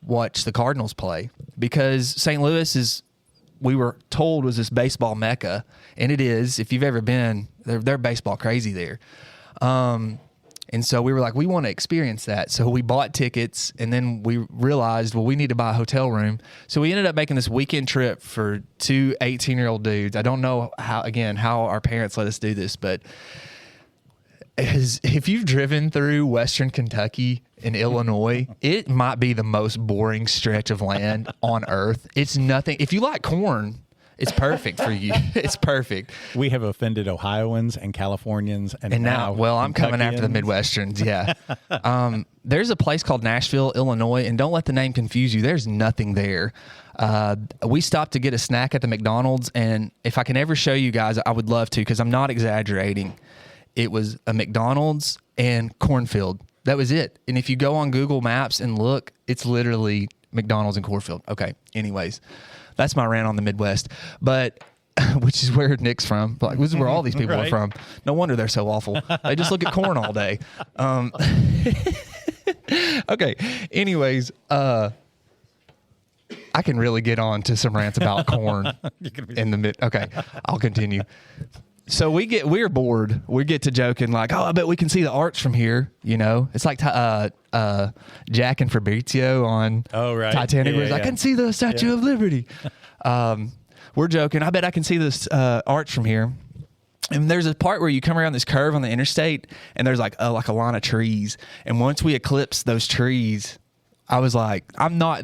watch the Cardinals play because St. Louis we were told was this baseball mecca, and it is. If you've ever been, they're baseball crazy there. And so we were like, we want to experience that. So we bought tickets, and then we realized, well, we need to buy a hotel room. So we ended up making this weekend trip for two 18-year-old dudes. I don't know how our parents let us do this, but if you've driven through Western Kentucky and Illinois, it might be the most boring stretch of land on earth. It's nothing. If you like corn, it's perfect for you. It's perfect.
We have offended Ohioans and Californians. And
now, well, I'm coming after the Midwesterns. Yeah. There's a place called Nashville, Illinois, and don't let the name confuse you. There's nothing there. We stopped to get a snack at the McDonald's, and if I can ever show you guys, I would love to because I'm not exaggerating. It was a McDonald's and cornfield. That was it. And if you go on Google Maps and look, it's literally McDonald's and cornfield. Okay. Anyways, that's my rant on the Midwest. But which is where Nick's from. Like, this is where all these people are from. No wonder they're so awful. They just look at corn all day. Okay. Anyways, I can really get on to some rants about corn in the mid. Okay. I'll continue. So we're bored. We get to joking like, oh, I bet we can see the arch from here. You know, it's like Jack and Fabrizio on Titanic.
Yeah,
I can see the Statue of Liberty. We're joking. I bet I can see this arch from here. And there's a part where you come around this curve on the interstate, and there's like a line of trees. And once we eclipse those trees, I was like,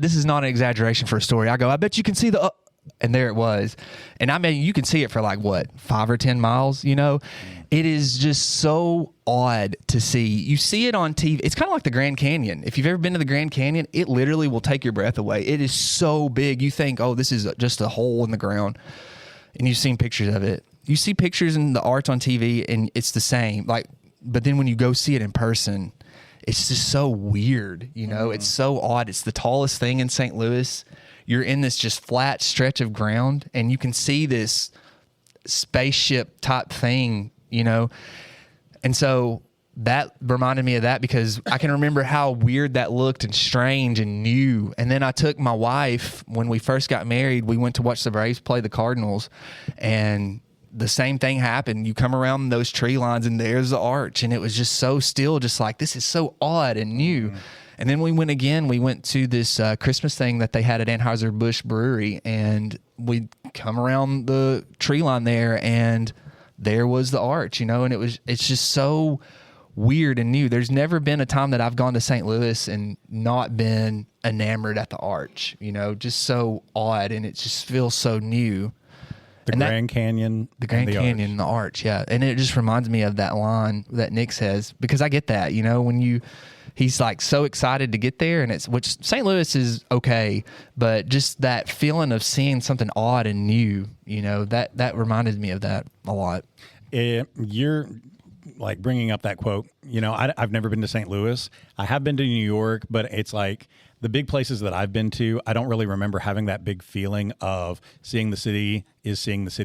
this is not an exaggeration for a story. I go, I bet you can see the. And there it was. And I mean, you can see it for like, 5 or 10 miles, you know? It is just so odd to see. You see it on TV. It's kind of like the Grand Canyon. If you've ever been to the Grand Canyon, it literally will take your breath away. It is so big. You think, oh, this is just a hole in the ground. And you've seen pictures of it. You see pictures in the arch on TV, and it's the same. But then when you go see it in person, it's just so weird, you know? It's so odd. It's the tallest thing in St. Louis. You're in this just flat stretch of ground, and you can see this spaceship type thing, you know? And so that reminded me of that because I can remember how weird that looked and strange and new. And then I took my wife, when we first got married, we went to watch the Braves play the Cardinals, and the same thing happened. You come around those tree lines, and there's the arch, and it was just so still, just like, this is so odd and new. And then we went to this Christmas thing that they had at Anheuser-Busch Brewery, and we come around the tree line there, and there was the arch, and it's just so weird and new. There's never been a time that I've gone to St. Louis and not been enamored at the arch, just so odd, and it just feels so new.
The Grand Canyon,
the arch, yeah. And it just reminds me of that line that Nick says, because I get that, when he's like so excited to get there, and which St. Louis is okay, but just that feeling of seeing something odd and new, that reminded me of that a lot.
You're like bringing up that quote, I've never been to St. Louis. I have been to New York, but it's like the big places that I've been to, I don't really remember having that big feeling of seeing the city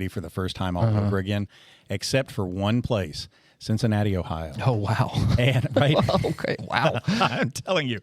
for the first time all over again, except for one place, Cincinnati, Ohio.
Oh, wow.
And right.
Okay. Wow.
I'm telling you,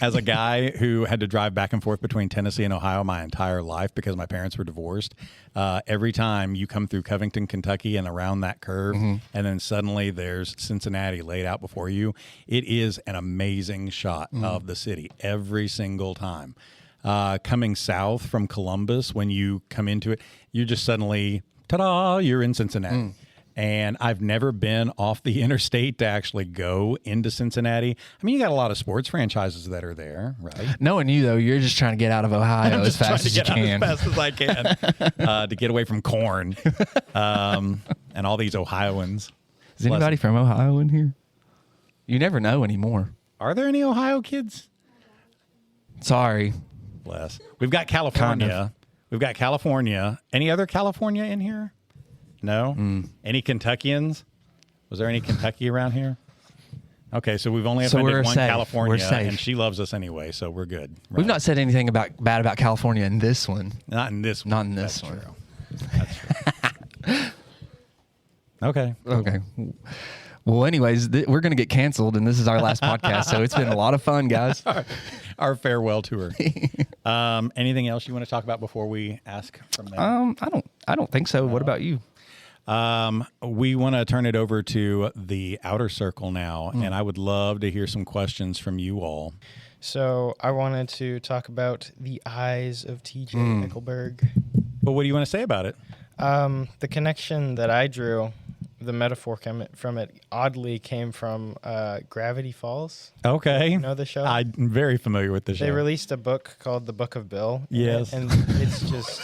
as a guy who had to drive back and forth between Tennessee and Ohio my entire life because my parents were divorced, every time you come through Covington, Kentucky and around that curve, and then suddenly there's Cincinnati laid out before you, it is an amazing shot of the city every single time. Coming south from Columbus, when you come into it, you're just suddenly, ta-da, you're in Cincinnati. And I've never been off the interstate to actually go into Cincinnati. I mean, you got a lot of sports franchises that are there, right?
Knowing you, though, you're just trying to get out of Ohio as fast as you can.
As fast as I can to get away from corn and all these Ohioans.
Is anybody from Ohio in here? You never know anymore.
Are there any Ohio kids?
Sorry.
Bless. We've got California.
Kind of.
We've got California. Any other California in here? No? Any Kentuckians? Was there any Kentucky around here? Okay, so we've only offended one
safe.
California,
We're safe.
and she loves us anyway, so we're good. Right?
We've not said anything bad about California in this one.
Not in this one.
Not in this
That's
one.
True. That's true. Okay.
Okay. Well, anyways, we're going to get canceled, and this is our last podcast, so it's been a lot of fun, guys.
Our farewell tour. Anything else you want to talk about before we ask from them?
I don't think so. What about you?
We want to turn it over to the outer circle now, and I would love to hear some questions from you all.
So I wanted to talk about the eyes of T.J. Eckelberg.
But what do you want to say about it?
The connection that I drew, the metaphor from it oddly came from Gravity Falls.
Okay.
You know the show?
I'm very familiar with the show.
They released a book called The Book of Bill.
Yes.
And it's just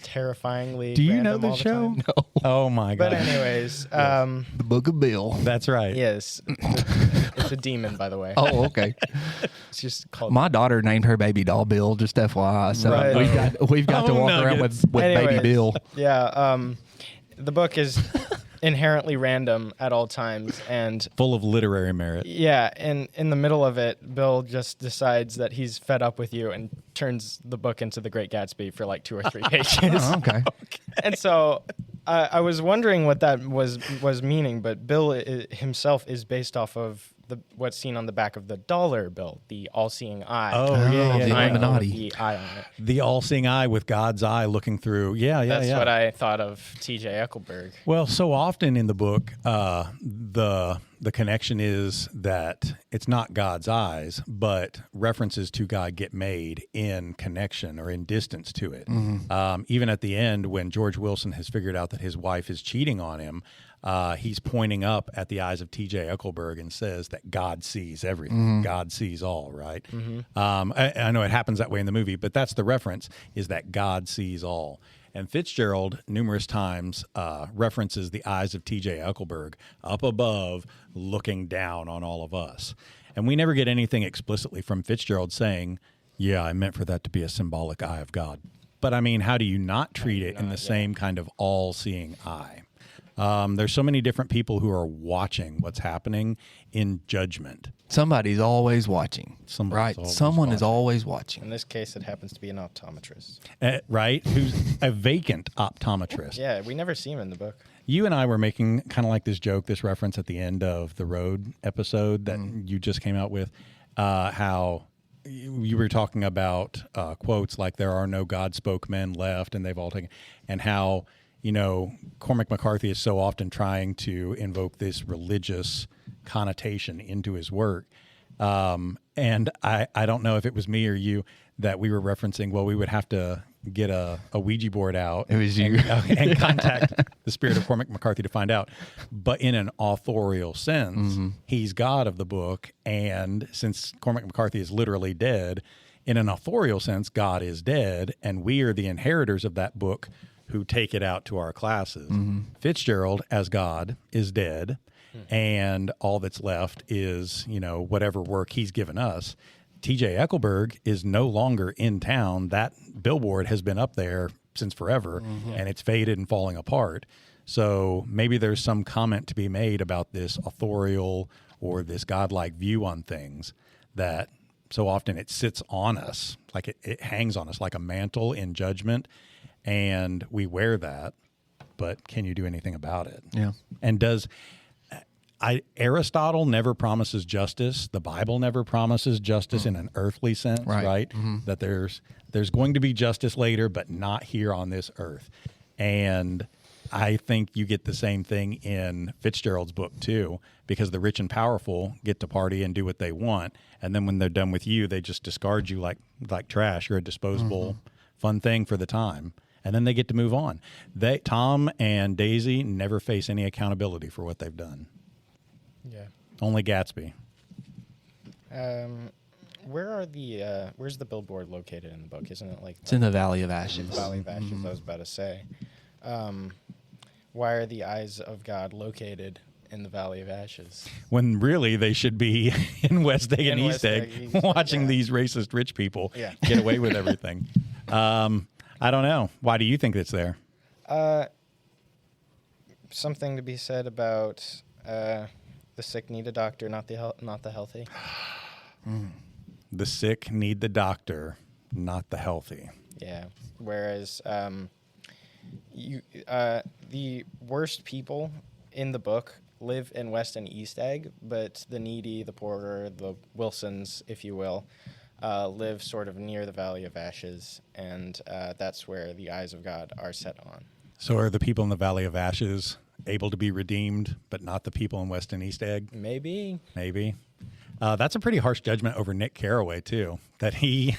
terrifyingly
Do you know
random
the
all
show?
time.
No.
Oh, my God.
But anyways,
The Book of Bill.
That's right.
yes. It's a demon, by the way.
Oh, okay.
It's just called...
My daughter named her baby doll Bill, just FYI. So
Right.
we've got to walk around with
Anyways,
baby Bill.
Yeah. The book is inherently random at all times, and
Full of literary merit.
yeah, and in the middle of it, Bill just decides that he's fed up with you and turns the book into The Great Gatsby for like 2 or 3 pages.
Oh, okay.
And so I was wondering what that was meaning, but Bill himself is based off of what's seen on the back of the dollar bill, the all-seeing eye.
Oh, yeah,
the Illuminati.
The eye on it.
The all-seeing eye with God's eye looking through. Yeah.
That's what I thought of T.J. Eckelberg.
Well, so often in the book, the connection is that it's not God's eyes, but references to God get made in connection or in distance to it. Even at the end, when George Wilson has figured out that his wife is cheating on him, he's pointing up at the eyes of T.J. Eckelberg and says that God sees everything. God sees all, right? I know it happens that way in the movie, but that's the reference, is that God sees all. And Fitzgerald numerous times references the eyes of T.J. Eckelberg up above, looking down on all of us. And we never get anything explicitly from Fitzgerald saying, yeah, I meant for that to be a symbolic eye of God. But I mean, how do you not treat it in the same kind of all-seeing eye? There's so many different people who are watching what's happening in judgment.
Somebody's always watching.
Somebody's
right?
always
Someone is
watching.
always watching.
In this case, it happens to be an optometrist.
Right? Who's a vacant optometrist.
Yeah, we never see him in the book.
You and I were making kind of like this joke, this reference at the end of the Road episode that you just came out with, how you were talking about quotes like "There are no God spoke men left," and they've all taken, and how Cormac McCarthy is so often trying to invoke this religious connotation into his work. And I don't know if it was me or you that we were referencing, well, we would have to get a Ouija board out.
It was you.
And contact the spirit of Cormac McCarthy to find out. But in an authorial sense, he's God of the book. And since Cormac McCarthy is literally dead, in an authorial sense, God is dead. And we are the inheritors of that book who take it out to our classes. Fitzgerald, as God, is dead. And all that's left is, whatever work he's given us. T.J. Eckelberg is no longer in town. That billboard has been up there since forever, and it's faded and falling apart. So maybe there's some comment to be made about this authorial or this godlike view on things that so often it sits on us, like it hangs on us like a mantle in judgment, and we wear that, but can you do anything about it?
Yeah.
And Aristotle never promises justice. The Bible never promises justice in an earthly sense, right? That there's going to be justice later, but not here on this earth. And I think you get the same thing in Fitzgerald's book too, because the rich and powerful get to party and do what they want, and then when they're done with you, they just discard you like trash. You're a disposable fun thing for the time, and then they get to move on. Tom and Daisy never face any accountability for what they've done.
Yeah.
Only Gatsby.
Where's the billboard located in the book? Isn't it like
It's in the Valley of Ashes.
Valley of Ashes? I was about to say. Why are the eyes of God located in the Valley of Ashes?
When really they should be in West Egg and East Egg, watching these racist rich people get away with everything. I don't know. Why do you think it's there?
Something to be said about the sick need a doctor, not the healthy.
The sick need the doctor, not the healthy.
Yeah. Whereas the worst people in the book live in West and East Egg, but the needy, the poorer, the Wilsons, if you will, live sort of near the Valley of Ashes, and that's where the eyes of God are set on.
So are the people in the Valley of Ashes able to be redeemed, but not the people in West and East Egg?
Maybe.
That's a pretty harsh judgment over Nick Carraway too. That he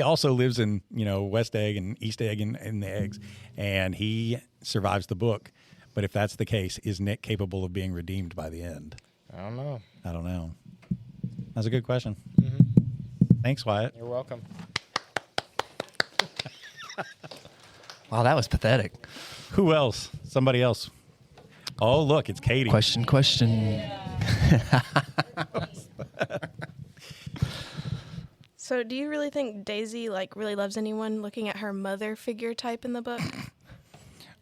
also lives in West Egg and East Egg in the eggs, and he survives the book. But if that's the case, is Nick capable of being redeemed by the end?
I don't know.
That's a good question. Thanks, Wyatt.
You're welcome.
Wow, that was pathetic.
Who else? Somebody else. Oh, look, it's Katie.
Question.
So do you really think Daisy really loves anyone, looking at her mother figure type in the book?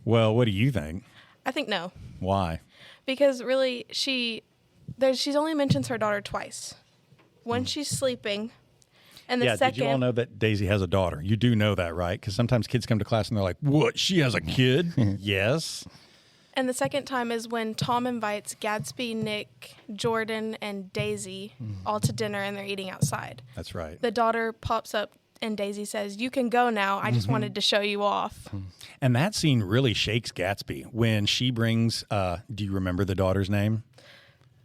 Well, what do you think?
I think no.
Why?
Because really she's only mentions her daughter twice. Once she's sleeping, and the second...
Did you all know that Daisy has a daughter? You do know that, right? Because sometimes kids come to class and they're like, what, she has a kid? Yes.
And the second time is when Tom invites Gatsby, Nick, Jordan, and Daisy all to dinner, and they're eating outside.
That's right.
The daughter pops up, and Daisy says, "You can go now. I just wanted to show you off."
And that scene really shakes Gatsby when she brings, do you remember the daughter's name?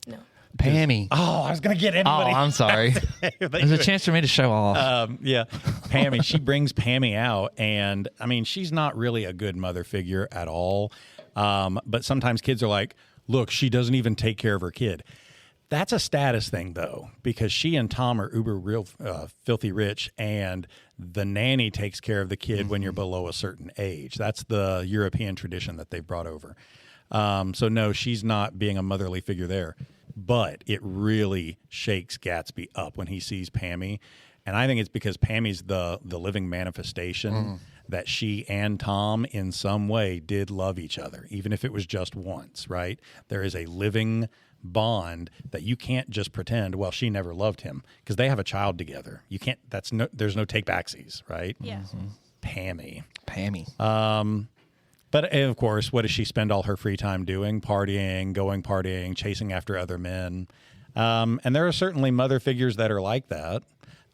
No.
Pammy.
Oh, I was going to get anybody.
Oh, I'm sorry. There's a chance for me to show off.
Yeah. Pammy, she brings Pammy out, and I mean, she's not really a good mother figure at all. But sometimes kids are like, look, she doesn't even take care of her kid. That's a status thing, though, because she and Tom are real filthy rich, and the nanny takes care of the kid when you're below a certain age. That's the European tradition that they've brought over. So, no, she's not being a motherly figure there. But it really shakes Gatsby up when he sees Pammy. And I think it's because Pammy's the living manifestation that she and Tom in some way did love each other, even if it was just once, right? There is a living bond that you can't just pretend, well, she never loved him, because they have a child together. You can't, there's no take backsies, right?
Yeah.
Pammy.
But of course, what does she spend all her free time doing? Partying, chasing after other men. And there are certainly mother figures that are like that.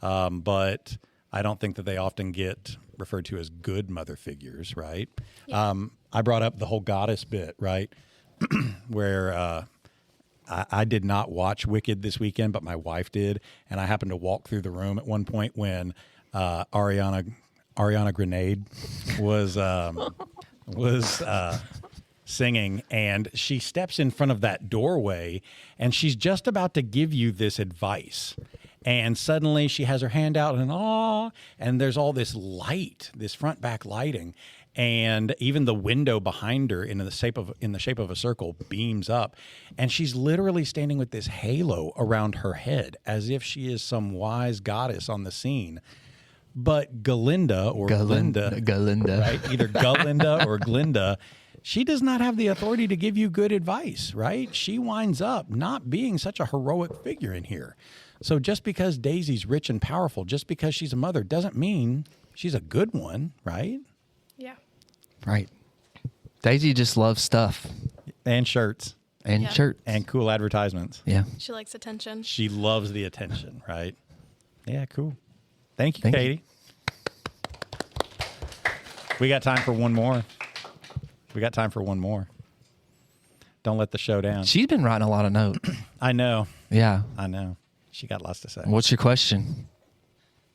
But I don't think that they often get referred to as good mother figures, right? Yeah. I brought up the whole goddess bit, right? Where I did not watch Wicked this weekend, but my wife did. And I happened to walk through the room at one point when Ariana Ariana Grande was singing, and she steps in front of that doorway, and she's just about to give you this advice. And suddenly she has her hand out and there's all this light, this front back lighting. And even the window behind her in the shape of a circle beams up. And she's literally standing with this halo around her head as if she is some wise goddess on the scene. But Galinda, right? Either Galinda or Glinda, she does not have the authority to give you good advice, right? She winds up not being such a heroic figure in here. So just because Daisy's rich and powerful, just because she's a mother, doesn't mean she's a good one, right?
Yeah.
Right. Daisy just loves stuff.
And shirts.
And shirts.
And cool advertisements.
Yeah.
She likes attention.
She loves the attention, right? Yeah, cool. Thank you, Katie. We got time for one more. Don't let the show down.
She's been writing a lot of notes.
I know.
Yeah.
I know. She got lots to say.
What's your question?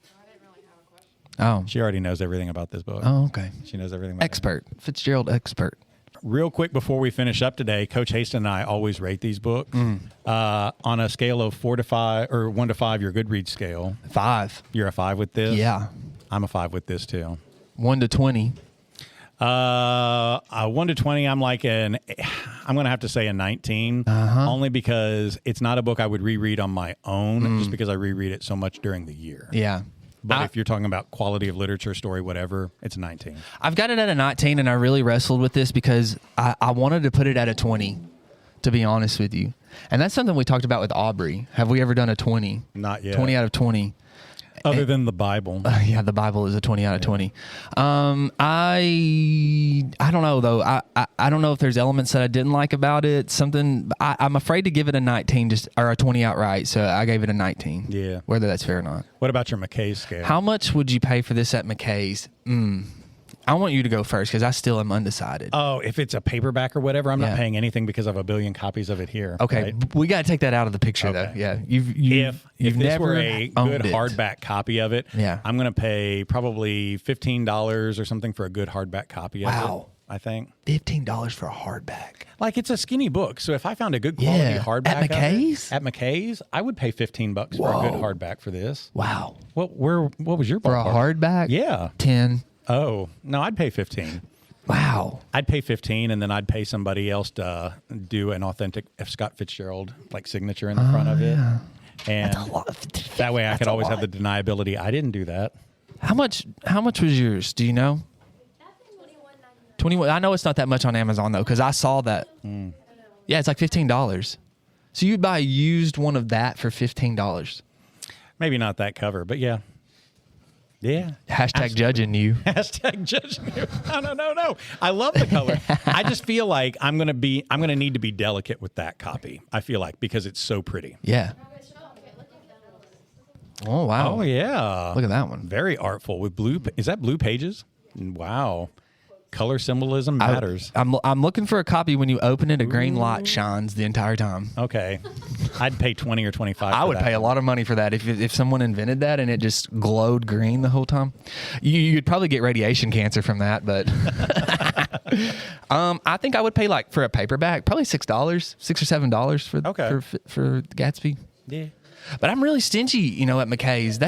I didn't really have a question.
Oh.
She already knows everything about this book.
Oh, okay.
She knows everything about
Expert. Fitzgerald expert.
Real quick before we finish up today, Coach Haston and I always rate these books on a scale of 4 to 5 or 1 to 5, your Goodreads scale.
5.
You're a 5 with this?
Yeah.
I'm a 5 with this too.
1 to 20.
1 to 20, I'm going to have to say a 19, only because it's not a book I would reread on my own, just because I reread it so much during the year.
Yeah.
But if you're talking about quality of literature, story, whatever, it's a 19.
I've got it at a 19, and I really wrestled with this because I wanted to put it at a 20, to be honest with you. And that's something we talked about with Aubrey. Have we ever done a 20?
Not yet.
20 out of 20.
Other than the Bible.
Yeah, the Bible is a 20 out of 20. I don't know, though. I don't know if there's elements that I didn't like about it. I'm afraid to give it a 19 or a 20 outright, so I gave it a 19.
Yeah.
Whether that's fair or not.
What about your McKay's scale?
How much would you pay for this at McKay's? I want you to go first because I still am undecided.
Oh, if it's a paperback or whatever, I'm
Yeah.
not paying anything because I have a billion copies of it here.
Okay,
right?
we got to take that out of the picture, though.
Okay.
Yeah,
If
you've
this
never
were a
owned
good
it.
hardback copy of it,
Yeah.
I'm going to pay probably $15 or something for a good hardback copy of
Wow.
it, I think.
$15 for a hardback.
Like, it's a skinny book, so if I found a good quality
Yeah.
hardback
At McKay's?
at McKay's, I would pay $15 for a good hardback for this.
Wow.
What was your
For a
ballpark?
hardback?
Yeah.
10.
Oh, no, I'd pay 15.
Wow.
I'd pay 15, and then I'd pay somebody else to do an authentic F. Scott Fitzgerald signature in the front of it. And that way I could always have the deniability. I didn't do that.
How much was yours? Do you know? 21. I know it's not that much on Amazon though, because I saw that. Yeah, it's like $15. So you'd buy a used one of that for $15.
Maybe not that cover, but yeah. Yeah.
Hashtag judging you.
Hashtag judging you. No. I love the color. I just feel like I'm gonna need to be delicate with that copy. I feel like, because it's so pretty.
Yeah. Oh wow.
Oh yeah.
Look at that one.
Very artful with blue. Is that blue pages? Wow. Color symbolism matters.
I'm looking for a copy when you open it, a green light shines the entire time.
Okay. I'd pay 20 or 25.
I would pay a lot of money for that if someone invented that and it just glowed green the whole time. You'd probably get radiation cancer from that, but I think I would pay for a paperback probably $6, $6 or $7 for Gatsby.
Yeah.
But I'm really stingy, at McKay's.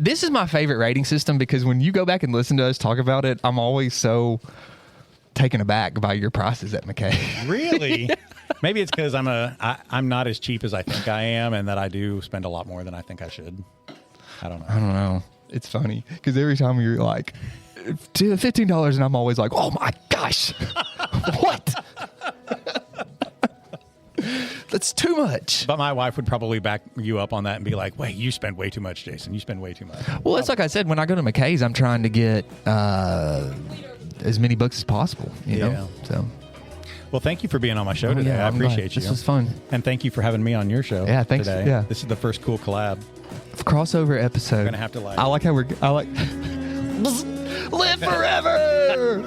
This is my favorite rating system because when you go back and listen to us talk about it, I'm always so taken aback by your prices at McKay.
Really? Maybe it's because I'm not as cheap as I think I am, and that I do spend a lot more than I think I should. I don't know.
It's funny because every time you're like $15, and I'm always like, oh my gosh, what? That's too much.
But my wife would probably back you up on that and be like, wait, you spend way too much, Jason. You spend way too much.
Well, it's like I said, when I go to McKay's, I'm trying to get as many books as possible, you know? So.
Well, thank you for being on my show today. I appreciate you.
This was fun.
And thank you for having me on your show.
Yeah, thanks.
Today.
Yeah.
This is the first cool collab.
Crossover episode.
We're going to have to
I like how live forever.